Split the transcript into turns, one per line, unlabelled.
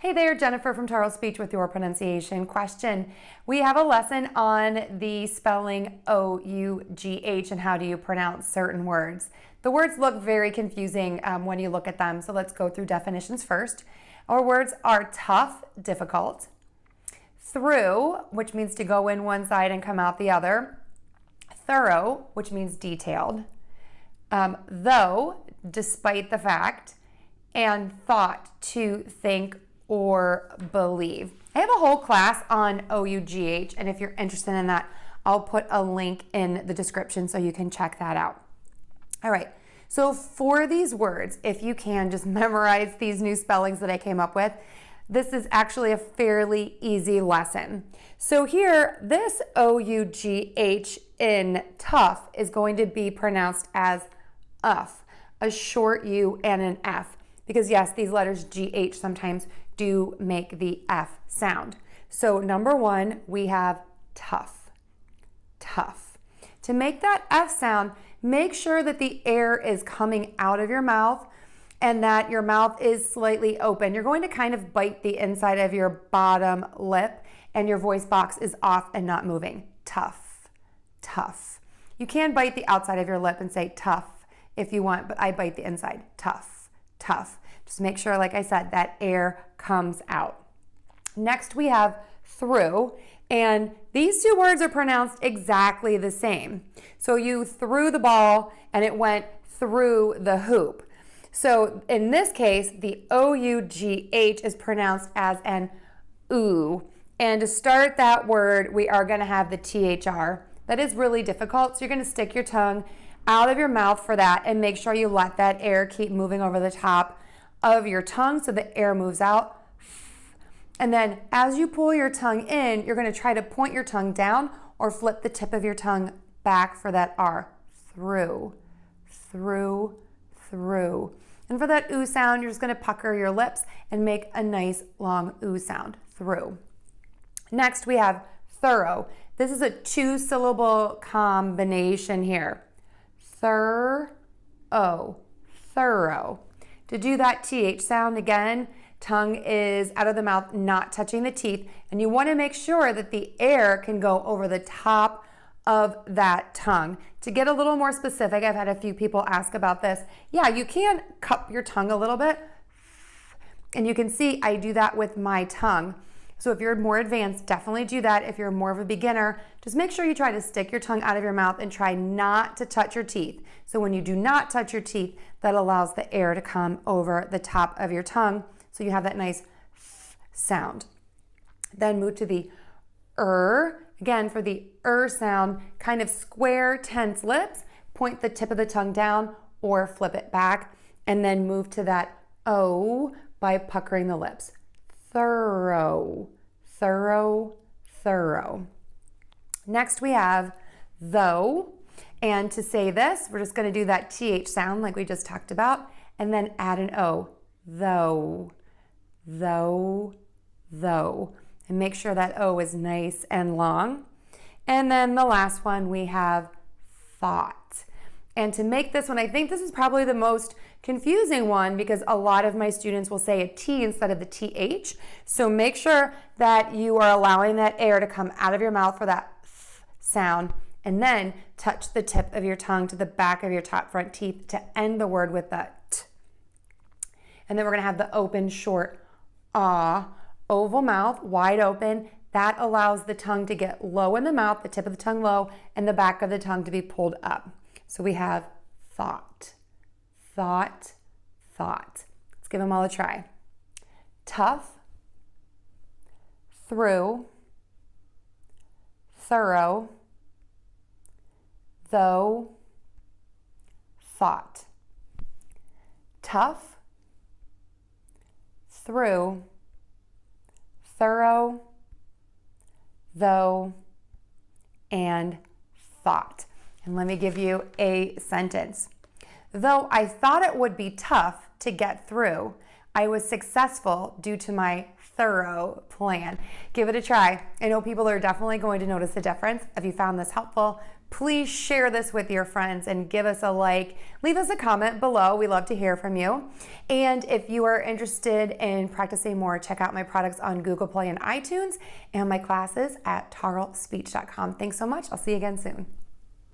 Hey there, Jennifer from Tarle Speech with your pronunciation question. We have a lesson on the spelling O-U-G-H and how do you pronounce certain words. The words look very confusing when you look at them, so let's go through definitions first. Our words are tough, difficult, through, which means to go in one side and come out the other, thorough, which means detailed, though, despite the fact, and thought, to think or believe. I have a whole class on O-U-G-H, and if you're interested in that, I'll put a link in the description so you can check that out. All right, so for these words, if you can just memorize these new spellings that I came up with, this is actually a fairly easy lesson. So here, this O-U-G-H in tough is going to be pronounced as uff, a short U and an F. Because yes, these letters GH sometimes do make the F sound. So number one, we have tough, tough. To make that F sound, make sure that the air is coming out of your mouth and that your mouth is slightly open. You're going to kind of bite the inside of your bottom lip and your voice box is off and not moving. Tough, tough. You can bite the outside of your lip and say tough if you want, but I bite the inside. Tough. Tough. Just make sure, like I said, that air comes out. Next we have through, and these two words are pronounced exactly the same. So you threw the ball and it went through the hoop. So in this case, the O-U-G-H is pronounced as an oo. And to start that word, we are going to have the T-H-R. That is really difficult, so you're going to stick your tongue out of your mouth for that and make sure you let that air keep moving over the top of your tongue so the air moves out. And then as you pull your tongue in, you're going to try to point your tongue down or flip the tip of your tongue back for that R. Through, through, through. And for that oo sound, you're just going to pucker your lips and make a nice long oo sound. Through. Next we have thorough. This is a two-syllable combination here. Thorough, thorough. To do that TH sound again, tongue is out of the mouth, not touching the teeth, and you want to make sure that the air can go over the top of that tongue. To get a little more specific, I've had a few people ask about this. Yeah, you can cup your tongue a little bit, and you can see I do that with my tongue. So if you're more advanced, definitely do that. If you're more of a beginner, just make sure you try to stick your tongue out of your mouth and try not to touch your teeth. So when you do not touch your teeth, that allows the air to come over the top of your tongue. So you have that nice sound. Then move to the Again, for the sound, kind of square, tense lips, point the tip of the tongue down or flip it back, and then move to that O by puckering the lips. Thorough, thorough, thorough. Next we have though, and to say this, we're just going to do that TH sound like we just talked about, and then add an O. Though, though, though. And make sure that O is nice and long. And then the last one we have thought. And to make this one, I think this is probably the most confusing one because a lot of my students will say a T instead of the TH. So make sure that you are allowing that air to come out of your mouth for that sound, and then touch the tip of your tongue to the back of your top front teeth to end the word with the T. And then we're going to have the open, short ah, oval mouth, wide open. That allows the tongue to get low in the mouth, the tip of the tongue low, and the back of the tongue to be pulled up. So we have thought, thought, thought. Let's give them all a try. Tough, through, thorough, though, thought. Tough, through, thorough, though, and thought. And let me give you a sentence. Though I thought it would be tough to get through, I was successful due to my thorough plan. Give it a try. I know people are definitely going to notice the difference. If you found this helpful, please share this with your friends and give us a like. Leave us a comment below. We love to hear from you. And if you are interested in practicing more, check out my products on Google Play and iTunes and my classes at tarlespeech.com. Thanks so much. I'll see you again soon.